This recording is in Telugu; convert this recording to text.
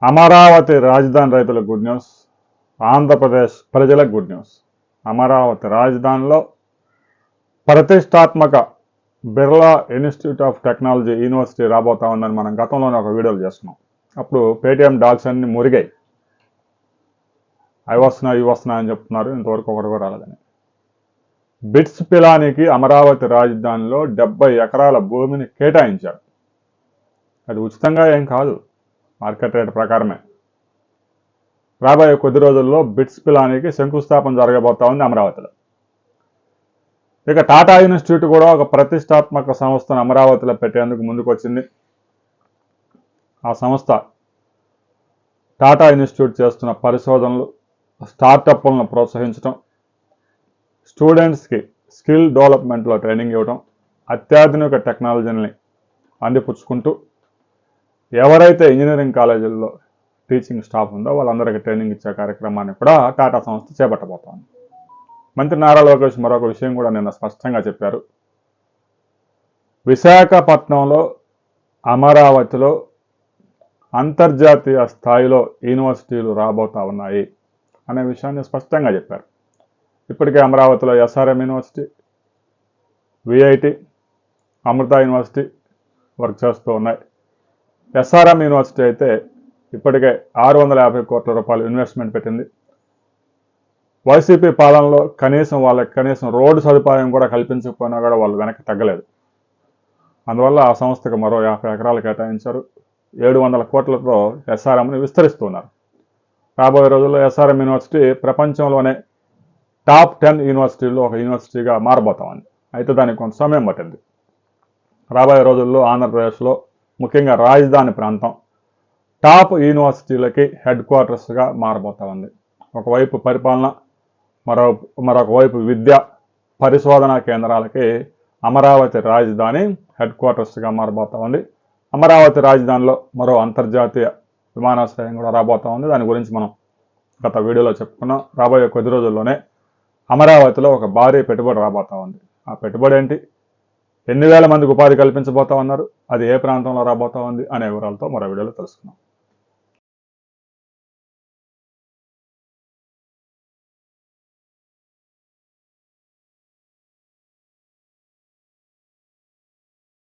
అమరావతి రాజధాని రైతులకు గుడ్ న్యూస్, ఆంధ్రప్రదేశ్ ప్రజలకు గుడ్ న్యూస్. అమరావతి రాజధానిలో ప్రతిష్టాత్మక Birla institute of technology university రాబోతా ఉందని మనం గతంలోనే ఒక వీడియోలు చేస్తున్నాం. అప్పుడు పేటీఎం డాల్స్ అన్ని మురిగాయి. అవి వస్తున్నా అని చెప్తున్నారు, ఇంతవరకు ఒకటి కూడా రాలేదని. బిట్స్ పిలానికి అమరావతి రాజధానిలో 70 ఎకరాల భూమిని కేటాయించారు. అది ఉచితంగా ఏం కాదు, మార్కెట్ రేట్ ప్రకారమే. రాబోయే కొద్ది రోజుల్లో బిట్స్ పిలానికి శంకుస్థాపన జరగబోతా ఉంది అమరావతిలో. ఇక టాటా ఇన్స్టిట్యూట్ కూడా ఒక ప్రతిష్టాత్మక సంస్థను అమరావతిలో పెట్టేందుకు ముందుకు వచ్చింది. ఆ సంస్థ టాటా ఇన్స్టిట్యూట్ చేస్తున్న పరిశోధనలు, స్టార్టప్లను ప్రోత్సహించడం, స్టూడెంట్స్కి స్కిల్ డెవలప్మెంట్లో ట్రైనింగ్ ఇవ్వడం, అత్యాధునిక టెక్నాలజీని అందిపుచ్చుకుంటూ ఎవరైతే ఇంజనీరింగ్ కాలేజీల్లో టీచింగ్ స్టాఫ్ ఉందో వాళ్ళందరికీ ట్రైనింగ్ ఇచ్చే కార్యక్రమాన్ని కూడా టాటా సంస్థ చేపట్టబోతోంది. మంత్రి నారా లోకేష్ మరొక విషయం కూడా నిన్న స్పష్టంగా చెప్పారు. విశాఖపట్నంలో, అమరావతిలో అంతర్జాతీయ స్థాయిలో యూనివర్సిటీలు రాబోతా ఉన్నాయి అనే విషయాన్ని స్పష్టంగా చెప్పారు. ఇప్పటికే అమరావతిలో ఎస్ఆర్ఎం యూనివర్సిటీ, విఐటి, అమృత యూనివర్సిటీ వర్క్ చేస్తూ ఉన్నాయి. ఎస్ఆర్ఎం యూనివర్సిటీ అయితే ఇప్పటికే 650 కోట్ల రూపాయలు ఇన్వెస్ట్మెంట్ పెట్టింది. వైసీపీ పాలనలో కనీసం రోడ్డు సదుపాయం కూడా కల్పించకపోయినా కూడా వాళ్ళు వెనక్కి తగ్గలేదు. అందువల్ల ఆ సంస్థకు మరో 50 ఎకరాలు కేటాయించారు. 700 కోట్లతో ఎస్ఆర్ఎంని విస్తరిస్తున్నారు. రాబోయే రోజుల్లో ఎస్ఆర్ఎం యూనివర్సిటీ ప్రపంచంలోనే టాప్ 10 యూనివర్సిటీల్లో ఒక యూనివర్సిటీగా మారబోతామని. అయితే దానికి కొంత సమయం పట్టింది. రాబోయే రోజుల్లో ఆంధ్రప్రదేశ్లో ముఖ్యంగా రాజధాని ప్రాంతం టాప్ యూనివర్సిటీలకి హెడ్ క్వార్టర్స్గా మారబోతా ఉంది. ఒకవైపు పరిపాలన, మరొక వైపు విద్య, పరిశోధనా కేంద్రాలకి అమరావతి రాజధాని హెడ్ క్వార్టర్స్గా మారబోతా ఉంది. అమరావతి రాజధానిలో మరో అంతర్జాతీయ విమానాశ్రయం కూడా రాబోతా ఉంది. దాని గురించి మనం గత వీడియోలో చెప్పుకున్నాం. రాబోయే కొద్ది రోజుల్లోనే అమరావతిలో ఒక భారీ పెట్టుబడి రాబోతా ఉంది. ఆ పెట్టుబడి ఏంటి, ఎన్ని వేల మందికి ఉపాధి కల్పించబోతా ఉన్నారు, అది ఏ ప్రాంతంలో రాబోతా ఉంది అనే వివరాలతో మరో వీడియోలో తెలుసుకున్నాం.